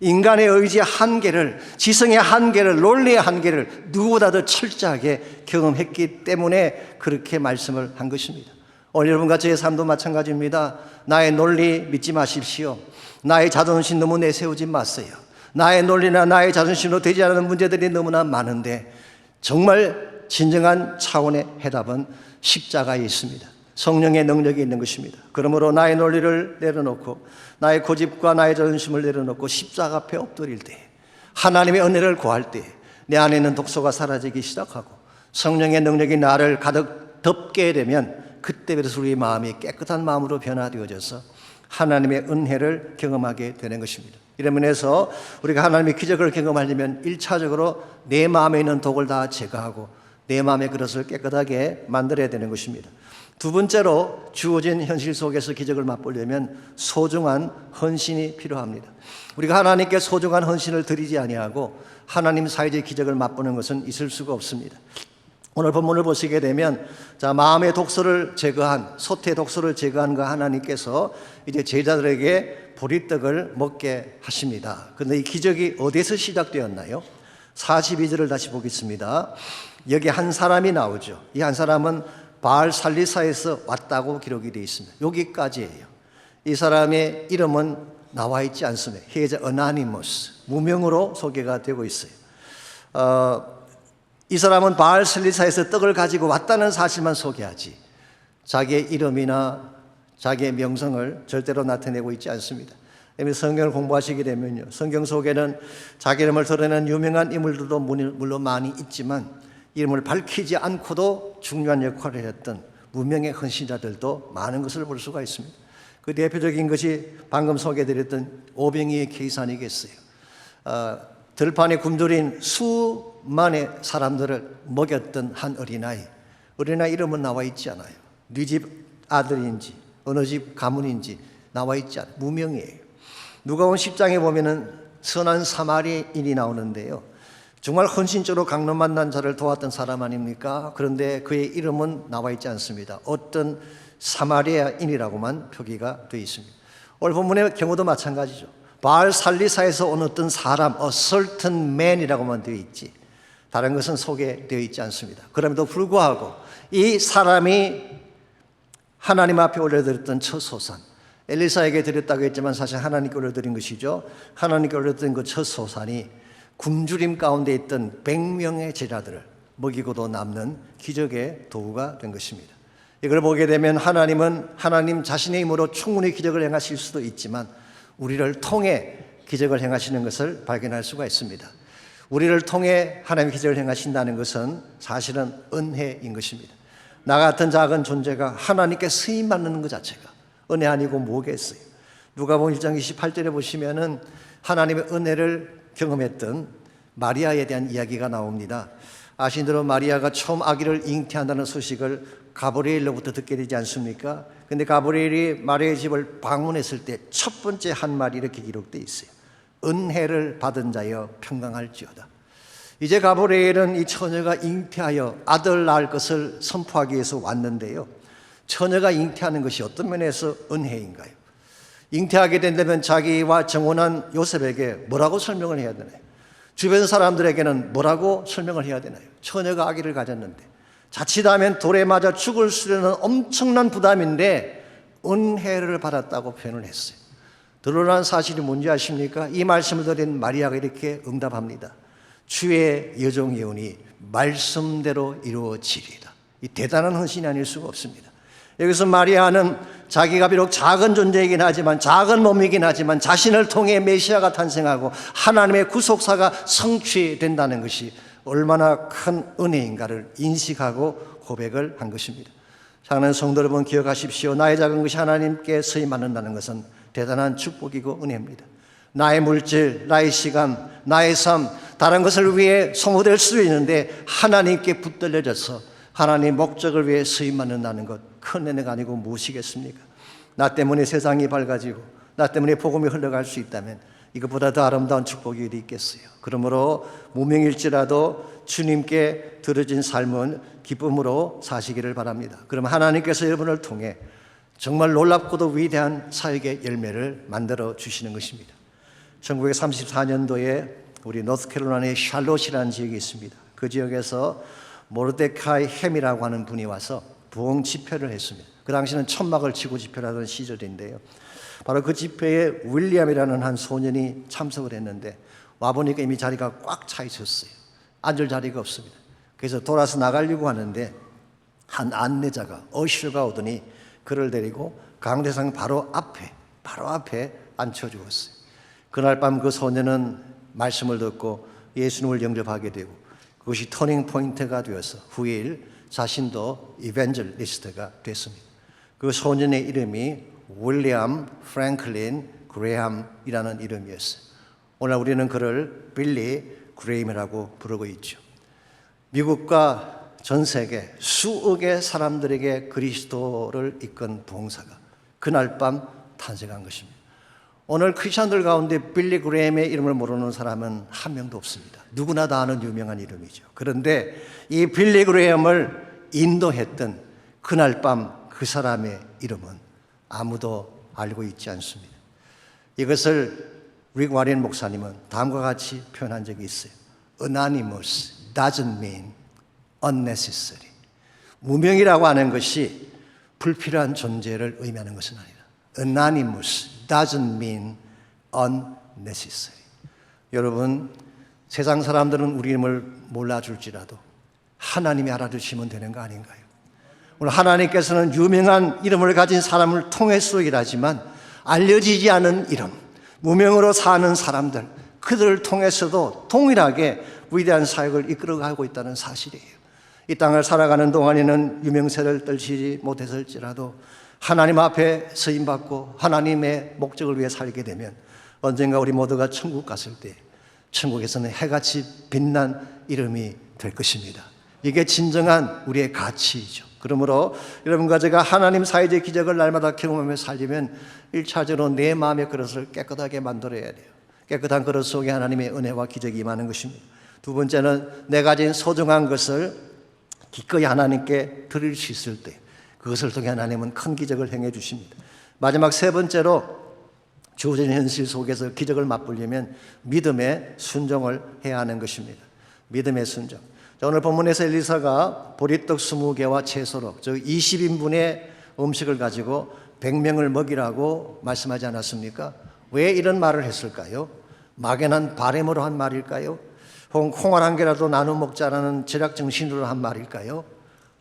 인간의 의지의 한계를, 지성의 한계를, 논리의 한계를 누구보다 더 철저하게 경험했기 때문에 그렇게 말씀을 한 것입니다. 오늘 여러분과 저의 삶도 마찬가지입니다. 나의 논리 믿지 마십시오. 나의 자존심 너무 내세우지 마세요. 나의 논리나 나의 자존심으로 되지 않는 문제들이 너무나 많은데, 정말 진정한 차원의 해답은 십자가에 있습니다. 성령의 능력이 있는 것입니다. 그러므로 나의 논리를 내려놓고 나의 고집과 나의 자존심을 내려놓고 십자가 앞에 엎드릴 때, 하나님의 은혜를 구할 때 내 안에 있는 독소가 사라지기 시작하고 성령의 능력이 나를 가득 덮게 되면, 그때부터 우리의 마음이 깨끗한 마음으로 변화되어져서 하나님의 은혜를 경험하게 되는 것입니다. 이런 면에서 우리가 하나님의 기적을 경험하려면 1차적으로 내 마음에 있는 독을 다 제거하고 내 마음의 그릇을 깨끗하게 만들어야 되는 것입니다. 두 번째로 주어진 현실 속에서 기적을 맛보려면 소중한 헌신이 필요합니다. 우리가 하나님께 소중한 헌신을 드리지 아니하고 하나님 사이의 기적을 맛보는 것은 있을 수가 없습니다. 오늘 본문을 보시게 되면, 자, 마음의 독소를 제거한, 소태의 독소를 제거한 그 하나님께서 이제 제자들에게 보리떡을 먹게 하십니다. 그런데 이 기적이 어디에서 시작되었나요? 42절을 다시 보겠습니다. 여기 한 사람이 나오죠. 이 한 사람은 바알 살리사에서 왔다고 기록이 되어 있습니다. 여기까지예요. 이 사람의 이름은 나와 있지 않습니다. He is anonymous, 무명으로 소개가 되고 있어요. 이 사람은 바알 살리사에서 떡을 가지고 왔다는 사실만 소개하지 자기의 이름이나 자기의 명성을 절대로 나타내고 있지 않습니다. 성경을 공부하시게 되면요, 성경 속에는 자기 이름을 드러내는 유명한 인물들도 물론 많이 있지만 이름을 밝히지 않고도 중요한 역할을 했던 무명의 헌신자들도 많은 것을 볼 수가 있습니다. 그 대표적인 것이 방금 소개해드렸던 오병이의 케이스 아니겠어요? 들판에 굶주린 수만의 사람들을 먹였던 한 어린아이 이름은 나와 있지 않아요. 네 집 아들인지 어느 집 가문인지 나와 있지 않아요. 무명이에요. 누가복음 10장에 보면은 선한 사마리아인이 나오는데요, 정말 헌신적으로 강론 만난 자를 도왔던 사람 아닙니까? 그런데 그의 이름은 나와 있지 않습니다. 어떤 사마리아인이라고만 표기가 되어 있습니다. 오늘 본문의 경우도 마찬가지죠. 바알 살리사에서 온 어떤 사람, a certain man이라고만 되어 있지 다른 것은 소개되어 있지 않습니다. 그럼에도 불구하고 이 사람이 하나님 앞에 올려드렸던 첫 소산, 엘리사에게 드렸다고 했지만 사실 하나님께 올려드린 것이죠. 하나님께 올려드린 그 첫 소산이 굶주림 가운데 있던 100명의 제자들을 먹이고도 남는 기적의 도구가 된 것입니다. 이걸 보게 되면 하나님은 하나님 자신의 힘으로 충분히 기적을 행하실 수도 있지만 우리를 통해 기적을 행하시는 것을 발견할 수가 있습니다. 우리를 통해 하나님의 기적을 행하신다는 것은 사실은 은혜인 것입니다. 나 같은 작은 존재가 하나님께 쓰임받는 것 자체가 은혜 아니고 뭐겠어요? 누가복음 1장 28절에 보시면은 하나님의 은혜를 경험했던 마리아에 대한 이야기가 나옵니다. 아신 대로 마리아가 처음 아기를 잉태한다는 소식을 가브리엘로부터 듣게 되지 않습니까? 근데 가브리엘이 마리아의 집을 방문했을 때 첫 번째 한 말이 이렇게 기록되어 있어요. 은혜를 받은 자여 평강할지어다. 이제 가브리엘은 이 처녀가 잉태하여 아들 낳을 것을 선포하기 위해서 왔는데요, 처녀가 잉태하는 것이 어떤 면에서 은혜인가요? 잉태하게 된다면 자기와 정혼한 요셉에게 뭐라고 설명을 해야 되나요? 주변 사람들에게는 뭐라고 설명을 해야 되나요? 처녀가 아기를 가졌는데 자칫하면 돌에 맞아 죽을 수는 엄청난 부담인데 은혜를 받았다고 표현을 했어요. 드러난 사실이 뭔지 아십니까? 이 말씀을 드린 마리아가 이렇게 응답합니다. 주의 여종 예언이 말씀대로 이루어지리이다. 이 대단한 헌신이 아닐 수가 없습니다. 여기서 마리아는 자기가 비록 작은 존재이긴 하지만, 작은 몸이긴 하지만 자신을 통해 메시아가 탄생하고 하나님의 구속사가 성취된다는 것이 얼마나 큰 은혜인가를 인식하고 고백을 한 것입니다. 사랑하는 성도 여러분, 기억하십시오. 나의 작은 것이 하나님께 서임 받는다는 것은 대단한 축복이고 은혜입니다. 나의 물질, 나의 시간, 나의 삶, 다른 것을 위해 소모될 수도 있는데 하나님께 붙들려져서 하나님의 목적을 위해 서임 받는다는 것, 큰 은혜가 아니고 무엇이겠습니까? 나 때문에 세상이 밝아지고 나 때문에 복음이 흘러갈 수 있다면 이것보다 더 아름다운 축복이 어디 있겠어요. 그러므로 무명일지라도 주님께 들어진 삶은 기쁨으로 사시기를 바랍니다. 그러면 하나님께서 여러분을 통해 정말 놀랍고도 위대한 사역의 열매를 만들어 주시는 것입니다. 1934년도에 우리 노스캐롤라이나의 샬롯이라는 지역이 있습니다. 그 지역에서 모르데카이 햄이라고 하는 분이 와서 부흥 집회를 했습니다. 그 당시는 천막을 치고 집회를 하던 시절인데요. 바로 그 집회에 윌리엄이라는 한 소년이 참석을 했는데 와보니까 이미 자리가 꽉 차 있었어요. 앉을 자리가 없습니다. 그래서 돌아서 나가려고 하는데 한 안내자가 어셔가 오더니 그를 데리고 강대상 바로 앞에 앉혀주었어요. 그날 밤 그 소년은 말씀을 듣고 예수님을 영접하게 되고 그것이 터닝 포인트가 되어서 후일 자신도 이벤젤리스트가 됐습니다. 그 소년의 이름이 윌리엄 프랭클린 그레함이라는 이름이었어요. 오늘 우리는 그를 빌리 그레임이라고 부르고 있죠. 미국과 전 세계 수억의 사람들에게 그리스도를 이끈 부흥사가 그날 밤 탄생한 것입니다. 오늘 크리스천들 가운데 빌리 그레임의 이름을 모르는 사람은 한 명도 없습니다. 누구나 다 아는 유명한 이름이죠. 그런데 이 빌리 그레임을 인도했던 그날 밤 그 사람의 이름은 아무도 알고 있지 않습니다. 이것을 릭 와렌 목사님은 다음과 같이 표현한 적이 있어요. Anonymous doesn't mean unnecessary. 무명이라고 하는 것이 불필요한 존재를 의미하는 것은 아니다. Anonymous doesn't mean unnecessary. 여러분, 세상 사람들은 우리 이름을 몰라줄지라도 하나님이 알아주시면 되는 거 아닌가요? 오늘 하나님께서는 유명한 이름을 가진 사람을 통해서 일하지만 알려지지 않은 이름, 무명으로 사는 사람들, 그들을 통해서도 동일하게 위대한 사역을 이끌어가고 있다는 사실이에요. 이 땅을 살아가는 동안에는 유명세를 떨치지 못했을지라도 하나님 앞에 쓰임받고 하나님의 목적을 위해 살게 되면 언젠가 우리 모두가 천국 갔을 때 천국에서는 해같이 빛난 이름이 될 것입니다. 이게 진정한 우리의 가치이죠. 그러므로 여러분과 제가 하나님 사이의 기적을 날마다 경험하며 살려면 1차적으로 내 마음의 그릇을 깨끗하게 만들어야 돼요. 깨끗한 그릇 속에 하나님의 은혜와 기적이 임하는 것입니다. 두 번째는 내가 가진 소중한 것을 기꺼이 하나님께 드릴 수 있을 때 그것을 통해 하나님은 큰 기적을 행해 주십니다. 마지막 세 번째로 주어진 현실 속에서 기적을 맛보려면 믿음의 순종을 해야 하는 것입니다. 믿음의 순종. 오늘 본문에서 엘리사가 보리떡 20개와 채소로 즉 20인분의 음식을 가지고 100명을 먹이라고 말씀하지 않았습니까? 왜 이런 말을 했을까요? 막연한 바램으로 한 말일까요? 혹은 콩알 한 개라도 나눠 먹자라는 제작 정신으로 한 말일까요?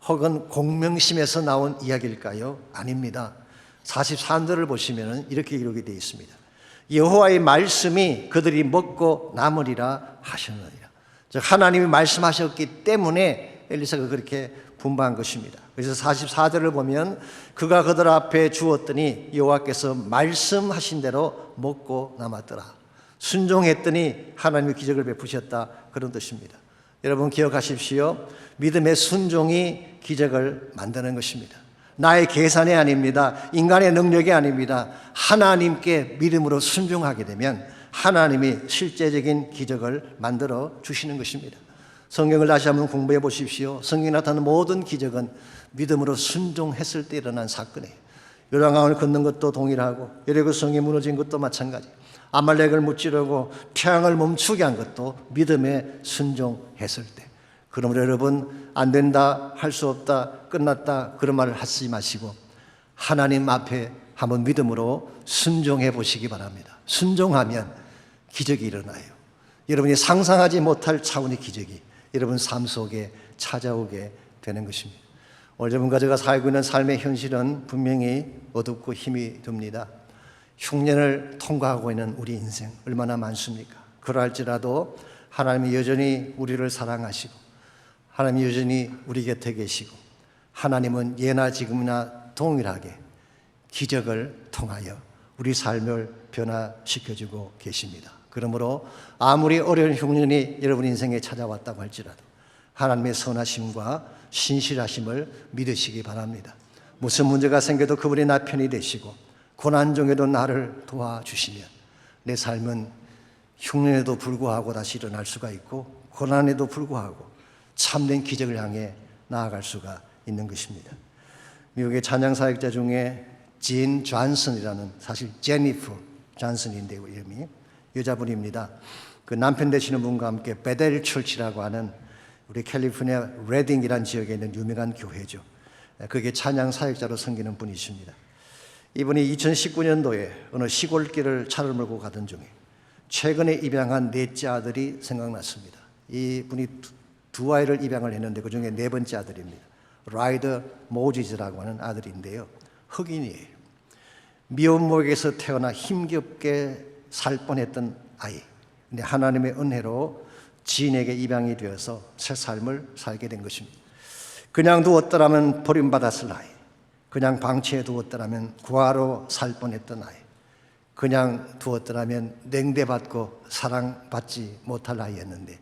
혹은 공명심에서 나온 이야기일까요? 아닙니다. 44절을 보시면 이렇게 기록이 되어 있습니다. 여호와의 말씀이 그들이 먹고 남으리라 하셨느니라. 즉 하나님이 말씀하셨기 때문에 엘리사가 그렇게 분부한 것입니다. 그래서 44절을 보면 그가 그들 앞에 주었더니 여호와께서 말씀하신 대로 먹고 남았더라. 순종했더니 하나님의 기적을 베푸셨다, 그런 뜻입니다. 여러분 기억하십시오. 믿음의 순종이 기적을 만드는 것입니다. 나의 계산이 아닙니다. 인간의 능력이 아닙니다. 하나님께 믿음으로 순종하게 되면 하나님이 실제적인 기적을 만들어 주시는 것입니다. 성경을 다시 한번 공부해 보십시오. 성경에 나타나는 모든 기적은 믿음으로 순종했을 때 일어난 사건이에요. 요단강을 건넌 것도 동일하고 여리고 성이 무너진 것도 마찬가지. 아말렉을 무찌르고 태양을 멈추게 한 것도 믿음에 순종했을 때. 그러므로 여러분, 안 된다, 할 수 없다, 끝났다 그런 말을 하지 마시고 하나님 앞에 한번 믿음으로 순종해 보시기 바랍니다. 순종하면 기적이 일어나요. 여러분이 상상하지 못할 차원의 기적이 여러분 삶 속에 찾아오게 되는 것입니다. 오늘 여러분과 제가 살고 있는 삶의 현실은 분명히 어둡고 힘이 듭니다. 흉년을 통과하고 있는 우리 인생 얼마나 많습니까? 그러할지라도 하나님이 여전히 우리를 사랑하시고 하나님이 여전히 우리 곁에 계시고 하나님은 예나 지금이나 동일하게 기적을 통하여 우리 삶을 변화시켜주고 계십니다. 그러므로 아무리 어려운 흉년이 여러분 인생에 찾아왔다고 할지라도 하나님의 선하심과 신실하심을 믿으시기 바랍니다. 무슨 문제가 생겨도 그분이 나 편이 되시고 고난 중에도 나를 도와주시면 내 삶은 흉년에도 불구하고 다시 일어날 수가 있고 고난에도 불구하고 참된 기적을 향해 나아갈 수가 있는 것입니다. 미국의 찬양 사역자 중에 진 존슨이라는, 사실 제니퍼 존슨인데요, 이름이 여자분입니다. 그 남편 되시는 분과 함께 베델 철치라고 하는 우리 캘리포니아 레딩이라는 지역에 있는 유명한 교회죠. 그게 찬양 사역자로 섬기는 분이십니다. 이분이 2019년도에 어느 시골길을 차를 몰고 가던 중에 최근에 입양한 넷째 아들이 생각났습니다. 이분이 두 아이를 입양을 했는데 그 중에 네 번째 아들입니다. 라이더 모지즈라고 하는 아들인데요, 흑인이에요. 미혼모에게서 태어나 힘겹게 살 뻔했던 아이, 근데 하나님의 은혜로 지인에게 입양이 되어서 새 삶을 살게 된 것입니다. 그냥 두었더라면 버림받았을 아이, 그냥 방치해 두었더라면 구하로 살 뻔했던 아이, 그냥 두었더라면 냉대받고 사랑받지 못할 아이였는데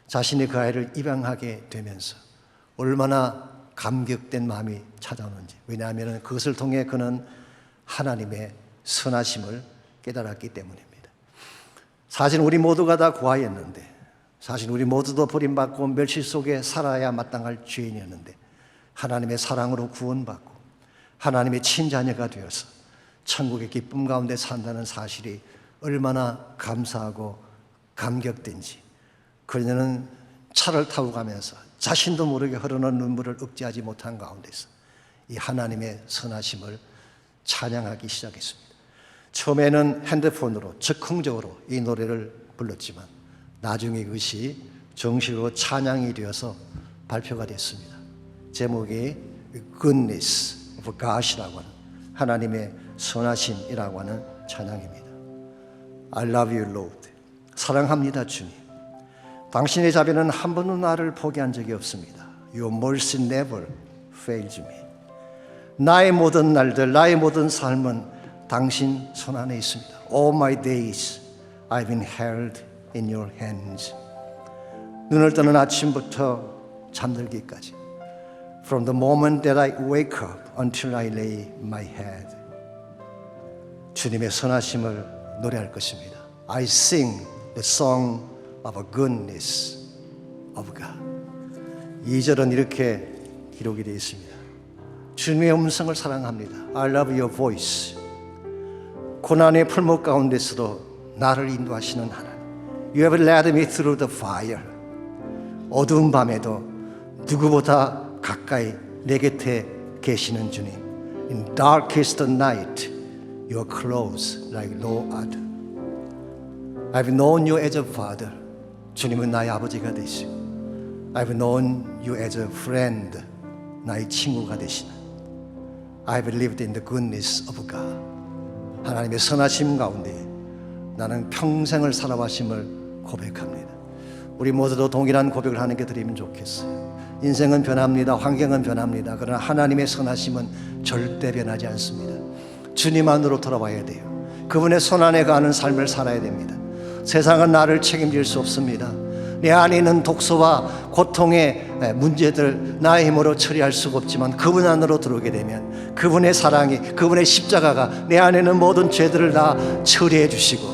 자신이 그 아이를 입양하게 되면서 얼마나 감격된 마음이 찾아오는지. 왜냐하면 그것을 통해 그는 하나님의 선하심을 깨달았기 때문입니다. 사실 우리 모두가 다 고아였는데, 사실 우리 모두도 버림받고 멸시 속에 살아야 마땅할 죄인이었는데 하나님의 사랑으로 구원받고 하나님의 친자녀가 되어서 천국의 기쁨 가운데 산다는 사실이 얼마나 감사하고 감격된지, 그녀는 차를 타고 가면서 자신도 모르게 흐르는 눈물을 억제하지 못한 가운데서 이 하나님의 선하심을 찬양하기 시작했습니다. 처음에는 핸드폰으로 즉흥적으로 이 노래를 불렀지만 나중에 그것이 정식으로 찬양이 되어서 발표가 됐습니다. 제목이 Goodness of God이라고 하는, 하나님의 선하심이라고 하는 찬양입니다. I love you, Lord. 사랑합니다, 주님. 당신의 자비는 한 번도 나를 포기한 적이 없습니다. Your mercy never fails me. 나의 모든 날들, 나의 모든 삶은 당신 손 안에 있습니다. All my days I've been held in your hands. 눈을 뜨는 아침부터 잠들기까지, From the moment that I wake up until I lay my head. 주님의 선하심을 노래할 것입니다. I sing the song of a goodness of God. 2절은 이렇게 기록이 되어 있습니다. 주님의 음성을 사랑합니다. I love your voice. 고난의 풀목 가운데서도 나를 인도하시는 하나님. You have led me through the fire. 어두운 밤에도 누구보다 가까이 내 곁에 계시는 주님. In darkest night, you are close like no other. I've known you as a father. 주님은 나의 아버지가 되시고, I've known you as a friend. 나의 친구가 되시는. I've lived in the goodness of God. 하나님의 선하심 가운데 나는 평생을 살아와심을 고백합니다. 우리 모두도 동일한 고백을 하나님께 드리면 좋겠어요. 인생은 변합니다. 환경은 변합니다. 그러나 하나님의 선하심은 절대 변하지 않습니다. 주님 안으로 돌아와야 돼요. 그분의 손 안에 가는 삶을 살아야 됩니다. 세상은 나를 책임질 수 없습니다. 내 안에 있는 독소와 고통의 문제들 나의 힘으로 처리할 수가 없지만 그분 안으로 들어오게 되면 그분의 사랑이, 그분의 십자가가 내 안에 있는 모든 죄들을 다 처리해 주시고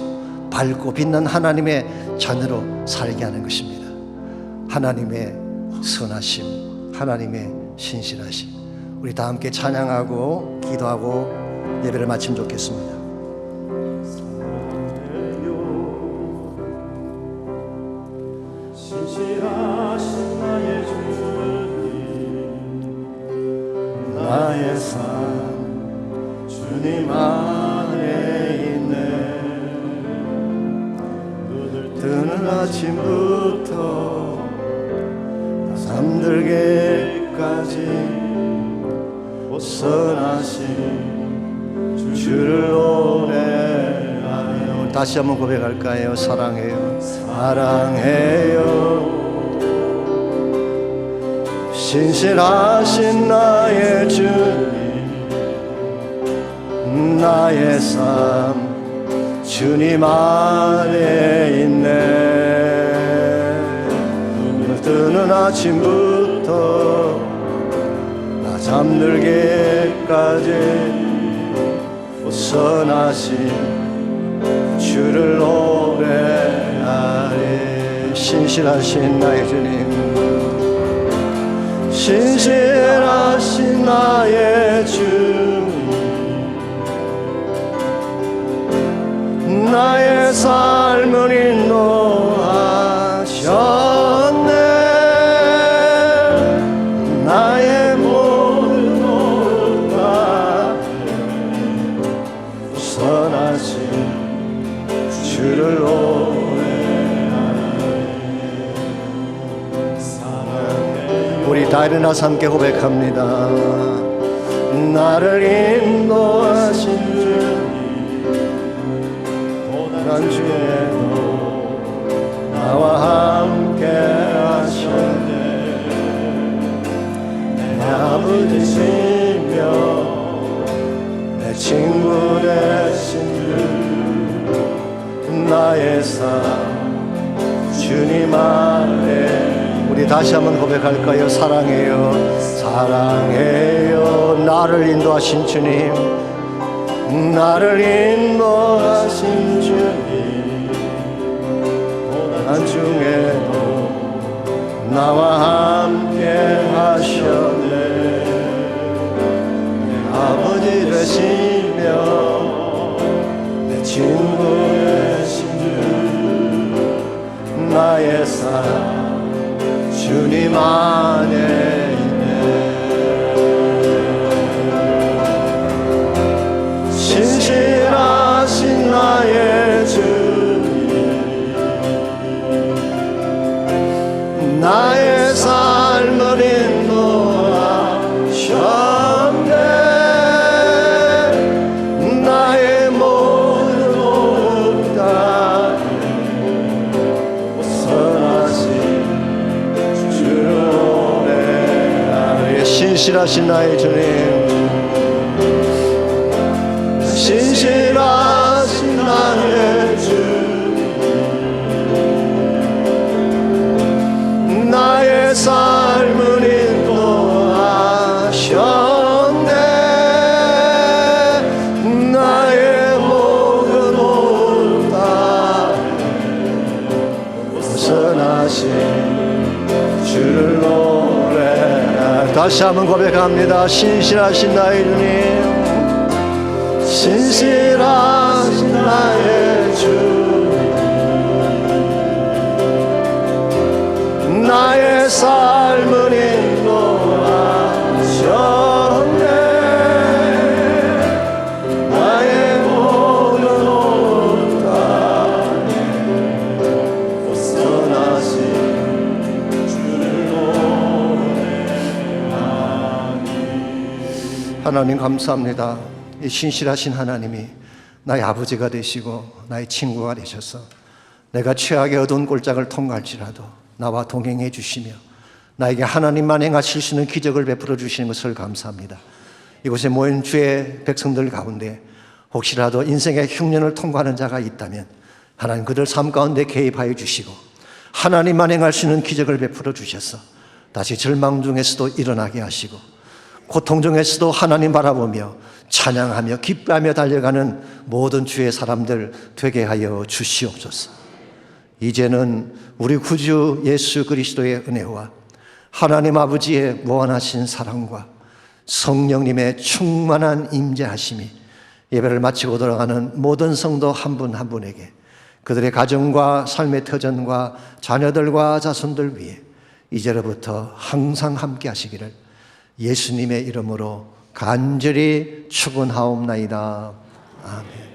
밝고 빛난 하나님의 자녀로 살게 하는 것입니다. 하나님의 선하심, 하나님의 신실하심. 우리 다 함께 찬양하고 기도하고 예배를 마치면 좋겠습니다. 신실하신 나의 주님, 나의 삶 주님 안에 있네. 눈을 뜨는 아침부터 잠들게까지 선하신 주를 노래하며. 다시 한번 고백할까요? 사랑해요, 사랑해요. 신실하신 나의 주님, 나의 삶 주님 안에 있네. 눈을 뜨는 아침부터 나 잠들기까지 선하신 주를 노래하리. 신실하신 나의 주님, 신실하신 나의 주님, 나의 삶을 인도하셨네. 나의 모든 것 선하신 주를 노래하네. 우리 다 일어나서 함께 고백합니다. 나를 인도하신 주님, 고난주에도 나와 함께 하셨네. 내 아버지시며 내 친구 되신 주, 나의 삶 주님 안에. 우리 다시 한번 고백할까요? 사랑해요, 사랑해요. 나를 인도하신 주님, 나를 인도하신 주님, 고난 중에도 나와 함께 하셨네. 내 아버지 되시며 내 친구 되신 주, 나의 삶 주님 안에 있네. 신실하신 나의 주님, 나의 삶을 인도하셨네. 나의 모든 것 다 선하신 주를 노래하리. 신실하신 나의 주님, 신실하신 나의 주님, 나의 삶을 인도하셨네. 나의 모든 것 다 선하신 주를 노래하리. 다시 한번 고백합니다. 신실하신 나의 주님, 신실하신 나의 주, 나의 삶을 인도하셨네. 나의 모든 것 다 선하신 주를 노래하니. 하나님 감사합니다. 이 신실하신 하나님이 나의 아버지가 되시고 나의 친구가 되셔서 내가 최악의 어두운 꼴짝을 통과할지라도 나와 동행해 주시며 나에게 하나님만 행하실 수 있는 기적을 베풀어 주시는 것을 감사합니다. 이곳에 모인 주의 백성들 가운데 혹시라도 인생의 흉년을 통과하는 자가 있다면 하나님 그들 삶 가운데 개입하여 주시고 하나님만 행할 수 있는 기적을 베풀어 주셔서 다시 절망 중에서도 일어나게 하시고 고통 중에서도 하나님 바라보며 찬양하며 기뻐하며 달려가는 모든 주의 사람들 되게 하여 주시옵소서. 이제는 우리 구주 예수 그리스도의 은혜와 하나님 아버지의 무한하신 사랑과 성령님의 충만한 임재하심이 예배를 마치고 돌아가는 모든 성도 한 분 한 분에게 그들의 가정과 삶의 터전과 자녀들과 자손들 위해 이제로부터 항상 함께 하시기를 예수님의 이름으로 간절히 축원하옵나이다. 아멘.